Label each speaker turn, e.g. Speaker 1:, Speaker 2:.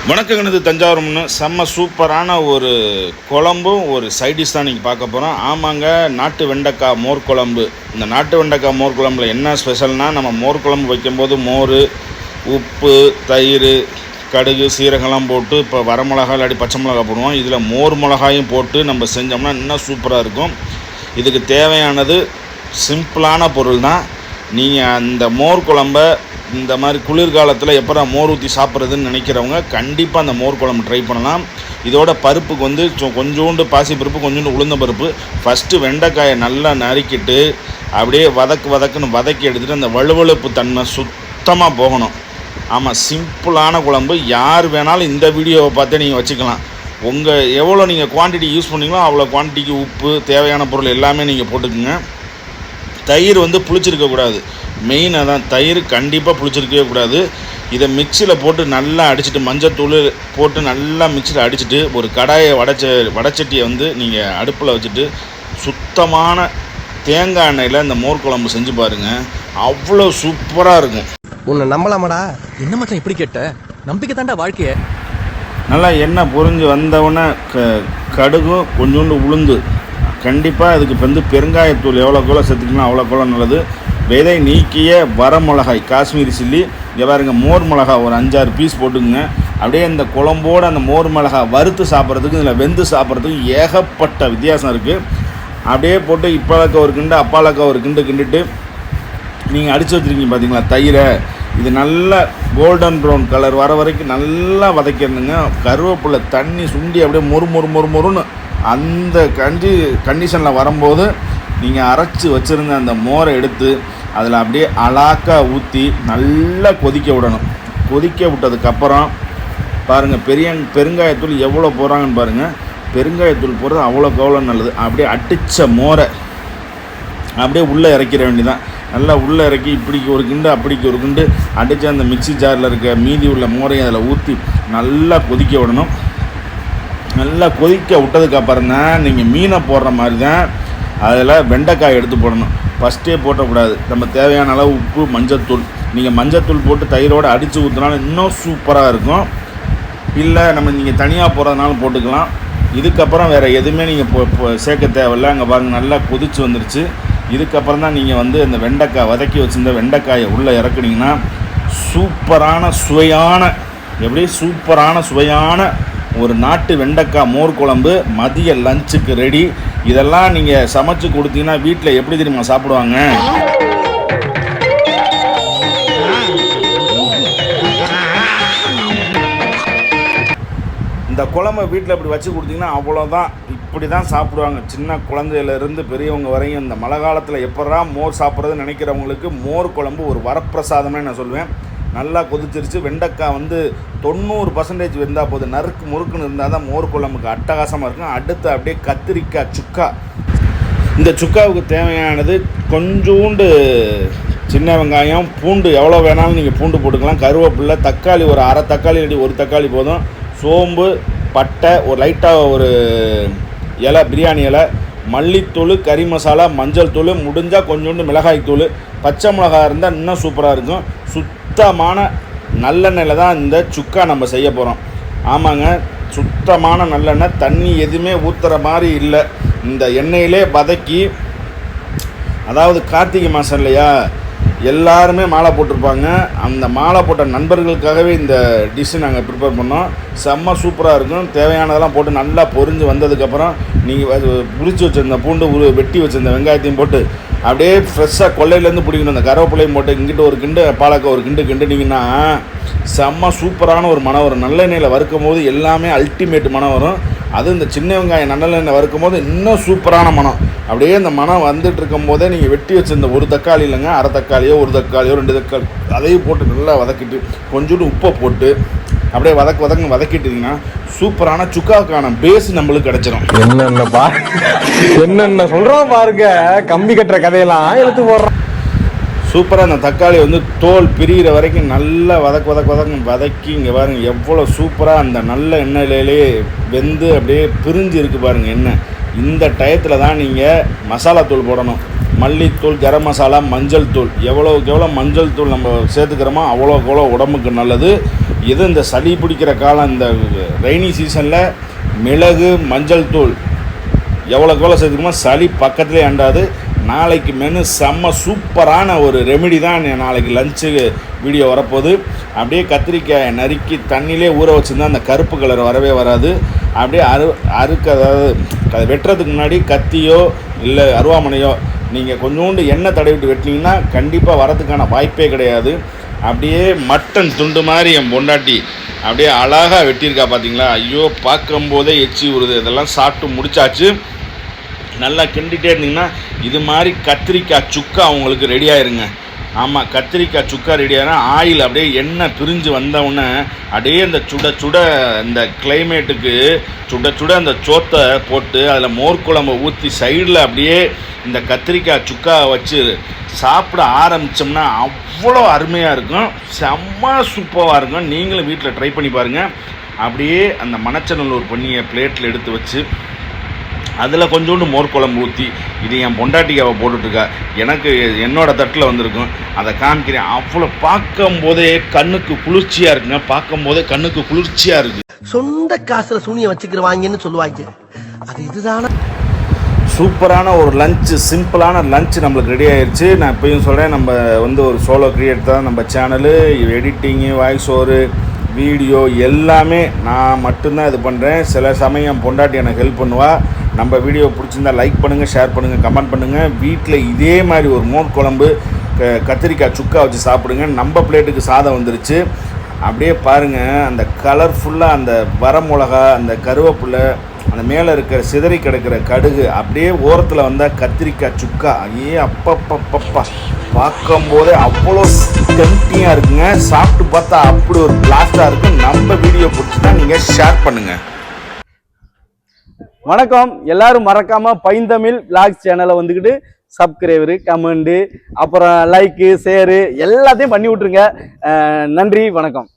Speaker 1: வணக்கங்கனது தஞ்சாவூர்னு செம்ம சூப்பரான ஒரு குழம்பும் ஒரு சைடிஷ் தான் நீங்கள் பார்க்க போகிறோம். ஆமாங்க, நாட்டு வெண்டைக்காய் மோர் குழம்பு. இந்த நாட்டு வெண்டைக்காய் மோர் குழம்புல என்ன ஸ்பெஷல்னால், நம்ம மோர் குழம்பு வைக்கும்போது மோர், உப்பு, தயிர், கடுகு, சீரகம்லாம் போட்டு இப்போ வரமிளகா இல்லாட்டி பச்சை மிளகா போடுவோம். இதில் மோர் மிளகாயும் போட்டு நம்ம செஞ்சோம்னா இன்னும் சூப்பராக இருக்கும். இதுக்கு தேவையானது சிம்பிளான பொருள் தான். நீங்கள் அந்த மோர் குழம்ப இந்த மாதிரி குளிர்காலத்தில் எப்போ மோர் ஊற்றி சாப்பிட்றதுன்னு நினைக்கிறவங்க கண்டிப்பாக அந்த மோர் குழம்பு ட்ரை பண்ணலாம். இதோட பருப்புக்கு வந்து கொஞ்சோண்டு பாசிப்பருப்பு, கொஞ்சோண்டு உளுந்த பருப்பு. ஃபஸ்ட்டு வெண்டைக்காயை நல்லா நறுக்கிட்டு அப்படியே வதக்குன்னு வதக்கி எடுத்துகிட்டு அந்த வலுவழுப்பு தன்மை சுத்தமாக போகணும். ஆமாம், சிம்பிளான குழம்பு. யார் வேணாலும் இந்த வீடியோவை பார்த்தே நீங்கள் வச்சுக்கலாம். உங்கள் எவ்வளோ நீங்கள் குவான்டிட்டி யூஸ் பண்ணிங்களோ அவ்வளோ குவான்டிட்டிக்கு உப்பு, தேவையான பொருள் எல்லாமே நீங்கள் போட்டுக்குங்க. தயிர் வந்து புளிச்சிருக்கக்கூடாது, மெயினாக தான். தயிர் கண்டிப்பாக புளிச்சிருக்கவே கூடாது. இதை மிக்சியில் போட்டு நல்லா அடிச்சுட்டு, மஞ்சத்தூள் போட்டு நல்லா மிக்சியில் அடிச்சுட்டு, ஒரு கடாயை வடச்சட்டியை வந்து நீங்கள் அடுப்பில் வச்சுட்டு சுத்தமான தேங்காய் எண்ணெயில் இந்த மோர் குழம்பு செஞ்சு பாருங்கள். அவ்வளோ சூப்பராக இருக்கும்.
Speaker 2: உன்னை நம்பலாமாடா?
Speaker 3: என்ன மட்டும் இப்படி கேட்ட? நம்பிக்கை தாண்டா வாழ்க்கைய.
Speaker 1: நல்லா எண்ணெய் பொரிஞ்சு வந்தவுடனே கடுகும் கொஞ்சோண்டு உளுந்து, கண்டிப்பாக அதுக்கு இப்போ வந்து பெருங்காயத்தூள் எவ்வளோக்கெவ்வளோ சேர்த்துக்கலாம் அவ்வளோக்கெவ்வளோ நல்லது. விதை நீக்கிய வரமிளகாய், காஷ்மீரி சில்லி, இங்கே பாருங்க, மோர் மிளகா ஒரு 5-6 பீஸ் போட்டுக்குங்க. அப்படியே இந்த குழம்போடு அந்த மோர் மிளகா வறுத்து சாப்பிட்றதுக்கு, இதில் வெந்து சாப்பிட்றதுக்கு ஏகப்பட்ட வித்தியாசம் இருக்குது. அப்படியே போட்டு இப்பளக்க ஒரு கிண்டு, அப்பாலக்க ஒரு கிண்டுட்டு நீங்கள் அடித்து வச்சுருக்கீங்க பார்த்தீங்களா தயிரை, இது நல்லா கோல்டன் ப்ரௌன் கலர் வர வரைக்கும் நல்லா வதக்கிடணுங்க. கருவேப்பிலை தண்ணி சுண்டி அப்படியே மொறுன்னு அந்த கண்டிஷனில் வரும்போது நீங்கள் அரைச்சி வச்சுருந்த அந்த மோரை எடுத்து அதில் அப்படியே அலாக்காக ஊற்றி நல்லா கொதிக்க விடணும். கொதிக்க விட்டதுக்கப்புறம் பாருங்கள், பெருங்காயத்தூள் எவ்வளோ போடுறாங்கன்னு பாருங்கள். பெருங்காயத்தூள் போடுறது அவ்வளோக்கு அவ்வளோ நல்லது. அப்படியே அடித்த மோரை அப்படியே உள்ளே இறக்கிற வேண்டியதான். நல்லா உள்ளே இறக்கி இப்படிக்கு ஒரு கிண்டு அப்படிக்கு ஒரு கிண்டு அடித்து அந்த மிக்சி ஜாரில் இருக்க மீதி உள்ள மோரையும் அதில் ஊற்றி நல்லா கொதிக்க விடணும். நல்லா கொதிக்க விட்டதுக்கப்புறம் தான் நீங்கள் மீனை போடுற மாதிரி தான் அதில் வெண்டைக்காய் எடுத்து போடணும். ஃபஸ்ட்டே போட்டக்கூடாது. நம்ம தேவையான அளவு உப்பு, மஞ்சத்தூள். நீங்கள் மஞ்சத்தூள் போட்டு தயிரோடு அடித்து ஊற்றினாலும் இன்னும் சூப்பராக இருக்கும். இல்லை நீங்கள் தனியாக போடுறதுனாலும் போட்டுக்கலாம். இதுக்கப்புறம் வேறு எதுவுமே நீங்கள் சேர்க்க தேவையில்லை. அங்கே பாருங்கள், நல்லா கொதித்து வந்துருச்சு. இதுக்கப்புறம் தான் நீங்கள் வந்து இந்த வெண்டைக்காய் வதக்கி வச்சுருந்த வெண்டைக்காயை உள்ளே இறக்குனீங்கன்னா சூப்பரான சுவையான ஒரு நாட்டு வெண்டைக்காய் மோர் குழம்பு மதிய லஞ்சுக்கு ரெடி. இதெல்லாம் நீங்கள் சமைச்சு கொடுத்தீங்கன்னா வீட்டில் எப்படி தெரியுமா சாப்பிடுவாங்க? இந்த குழம்பை வீட்டில் இப்படி வச்சு கொடுத்தீங்கன்னா அவ்வளோதான், இப்படி தான் சாப்பிடுவாங்க. சின்ன குழந்தையிலேருந்து பெரியவங்க வரையும். இந்த மழை காலத்தில் எப்படா மோர் சாப்பிட்றதுன்னு நினைக்கிறவங்களுக்கு மோர் குழம்பு ஒரு வரப்பிரசாதமே நான் சொல்லுவேன். நல்லா கொதிச்சிருச்சு. வெண்டைக்காய் வந்து 90% வெந்தால் போதும். நறுக்கு முறுக்குன்னு இருந்தால் தான் மோர் குழம்புக்கு அட்டகாசமாக இருக்கும். அடுத்து அப்படியே கத்திரிக்காய் சுக்கா. இந்த சுக்காவுக்கு தேவையானது கொஞ்சோண்டு சின்ன வெங்காயம், பூண்டு எவ்வளோ வேணாலும் நீங்கள் பூண்டு போட்டுக்கலாம். கருவேப்பில்லை, தக்காளி ஒரு அரை தக்காளி இல்லாட்டி ஒரு தக்காளி போதும். சோம்பு, பட்டை, ஒரு லைட்டாக ஒரு இலை, பிரியாணி இலை, மல்லித்தூள், கறி மசாலா, மஞ்சள் தூள், முடிஞ்சால் கொஞ்சோண்டு மிளகாய் தூள், பச்சை மிளகா இருந்தால் இன்னும் சூப்பராக இருக்கும். சுத்தமான நல்லெண்ணெயில் தான் இந்த சுக்கா நம்ம செய்ய போகிறோம். ஆமாங்க, சுத்தமான நல்லெண்ணெய், தண்ணி எதுவுமே ஊற்றுற மாதிரி இல்லை. இந்த எண்ணெயிலே வதக்கி, அதாவது கார்த்திகை மாதம் இல்லையா, எல்லாருமே மாலை போட்டிருப்பாங்க. அந்த மாலை போட்ட நண்பர்களுக்காகவே இந்த டிஷ்ஷு நாங்கள் ப்ரிப்பேர் பண்ணோம். செம்ம சூப்பராக இருக்கும். தேவையானதெல்லாம் போட்டு நல்லா பொரிஞ்சு வந்ததுக்கப்புறம் நீங்கள் உரிச்சு வச்சுருந்த பூண்டு, வெட்டி வச்சுருந்த வெங்காயத்தையும் போட்டு அப்படியே ஃப்ரெஷ்ஷாக கொல்லையிலேருந்து பிடிக்கணும். அந்த கருவேப்பிலையும் போட்டு இங்கிட்ட ஒரு கிண்டு, பாலக்காய் ஒரு கிண்டுனீங்கன்னா செம்ம சூப்பரான ஒரு மனம் வரும். நல்லெண்ணெயில் வறுக்கும் போது எல்லாமே அல்டிமேட் மனம் வரும். அது இந்த சின்ன வெங்காயம் நல்லெண்ணெய் வறுக்கும் போது இன்னும் சூப்பரான மனம். அப்படியே இந்த மனம் வந்துட்டு இருக்கும் போதே நீங்கள் வெட்டி வச்சுருந்த ஒரு தக்காளி இல்லைங்க, அரை தக்காளியோ ஒரு தக்காளியோ 2 தக்காளி அதையும் போட்டு நல்லா வதக்கிட்டு கொஞ்சோண்டு உப்பை போட்டு அப்படியே வதக்கிட்டீங்கன்னா சூப்பரான சுக்காவுக்கான பேஸ் நம்மளுக்கு கிடைச்சிடும்.
Speaker 2: என்னென்ன சொல்றோம் பாருங்க, கம்பி கட்டுற கதையெல்லாம் எடுத்து போடுறோம்.
Speaker 1: சூப்பராக அந்த தக்காளி வந்து தோல் பிரிகிற வரைக்கும் நல்லா வதக்கி இங்கே பாருங்கள் எவ்வளோ சூப்பராக அந்த நல்ல எண்ணெயிலே வெந்து அப்படியே பிரிஞ்சு இருக்குது பாருங்கள் எண்ணெய். இந்த டயத்தில் தான் நீங்கள் மசாலா தூள் போடணும். மல்லித்தூள், கரம் மசாலா, மஞ்சள் தூள், எவ்வளோக்கு எவ்வளோ மஞ்சள் தூள் நம்ம சேர்த்துக்கிறோமோ அவ்வளோக்கு எவ்வளோ உடம்புக்கு நல்லது. இது இந்த சளி பிடிக்கிற காலம், இந்த ரெய்னி சீசனில் மிளகு, மஞ்சள் தூள் எவ்வளோக்கு எவ்வளோ சேர்த்துக்கிறோமோ சளி பக்கத்துலேயே அண்டாது. நாளைக்கு மெனு செம்ம சூப்பரான ஒரு ரெமெடி தான் நாளைக்கு லஞ்சு வீடியோ வரப்போகுது. அப்படியே கத்திரிக்காயை நறுக்கி தண்ணியிலே ஊற வச்சுருந்தா அந்த கருப்பு கலர் வரவே வராது. அப்படியே அதாவது வெட்டுறதுக்கு முன்னாடி கத்தியோ இல்லை அருவாமனையோ நீங்கள் கொஞ்சோண்டு எண்ணெய் தடவிட்டு வெட்டினீங்கன்னா கண்டிப்பாக வரதுக்கான வாய்ப்பே கிடையாது. அப்படியே மட்டன் துண்டு மாதிரி என் பொண்டாட்டி அப்படியே அழகாக வெட்டியிருக்கா பார்த்தீங்களா? ஐயோ, பார்க்கும்போதே எச்சி உருது. இதெல்லாம் சாப்பிட்டு முடிச்சாச்சு. நல்லா கிண்டிகிட்டே இருந்தீங்கன்னா இது மாதிரி கத்திரிக்காய் சுக்கா அவங்களுக்கு ரெடி ஆயிருங்க. ஆமாம், கத்திரிக்காய் சுக்கா ரெடி ஆகினா ஆயில் அப்படியே எண்ணெய் பிரிஞ்சு வந்தவுடனே அப்படியே இந்த சுட சுட இந்த கிளைமேட்டுக்கு சுட சுட அந்த சோத்தை போட்டு அதில் மோர் குழம்பு ஊற்றி சைடில் அப்படியே இந்த கத்திரிக்காய் சுக்கா வச்சு சாப்பிட ஆரம்பித்தோம்னா அவ்வளோ அருமையாக இருக்கும். செம்ம சூப்பராக இருக்கும். நீங்களும் வீட்டில் ட்ரை பண்ணி பாருங்கள். அப்படியே அந்த மணச்சநல்லூர் பண்ணியை பிளேட்டில் எடுத்து வச்சு அதில் கொஞ்சோண்டு மோர் குழம்பு ஊற்றி, இது என் பொண்டாட்டிக்காவை போட்டுட்ருக்கா, எனக்கு என்னோடய தட்டில் வந்திருக்கும், அதை காமிக்கிறேன். அவ்வளோ பார்க்கும்போதே கண்ணுக்கு குளிர்ச்சியாக இருக்குங்க. பார்க்கும்போதே கண்ணுக்கு குளிர்ச்சியாக இருக்குது.
Speaker 4: சொந்த காசுல சூனியை வச்சுக்கிறவாங்கன்னு சொல்லுவாங்க, அது இதுதானா?
Speaker 1: சூப்பரான ஒரு லஞ்சு, சிம்பிளான லஞ்சு நம்மளுக்கு ரெடி ஆயிடுச்சு. நான் இப்போயும் சொல்கிறேன், நம்ம ஒரு சோலோ கிரியேட் தான் நம்ம channel. Editing, voice over, video எல்லாமே நான் மட்டும்தான் இது பண்ணுறேன். சில சமயம் பொண்டாட்டி எனக்கு ஹெல்ப் பண்ணுவாள். நம்ம வீடியோ பிடிச்சிருந்தா லைக் பண்ணுங்கள், ஷேர் பண்ணுங்கள், கமெண்ட் பண்ணுங்கள். வீட்டில் இதே மாதிரி ஒரு மோர் குழம்பு, கத்திரிக்காய் சுக்கா வச்சு சாப்பிடுங்க. நம்ம பிளேட்டுக்கு சாதம் வந்துருச்சு. அப்படியே பாருங்கள், அந்த கலர்ஃபுல்லாக அந்த வரமிளகா, அந்த கருவேப்பிலை, அந்த மேலே இருக்கிற சிதறி கிடக்கிற கடுகு, அப்படியே ஓரத்தில் வந்தால் கத்திரிக்காய் சுக்கா. ஐயே அப்பப்பப்பப்பா, பார்க்கும்போதே அவ்வளோ டெம்ப்டிங்காக இருக்குங்க. சாப்பிட்டு பார்த்தா அப்படி ஒரு பிளாஸ்டாக இருக்கும். நம்ம வீடியோ பிடிச்சிட்டா நீங்கள் ஷேர் பண்ணுங்கள்.
Speaker 2: வணக்கம். எல்லாரும் மறக்காம பைந்தமிழ் விளாக்ஸ் சேனலை வந்துக்கிட்டு சப்ஸ்கிரைபரு, கமெண்டு, அப்புறம் லைக்கு, ஷேரு எல்லாத்தையும் பண்ணி விட்ருங்க. நன்றி, வணக்கம்.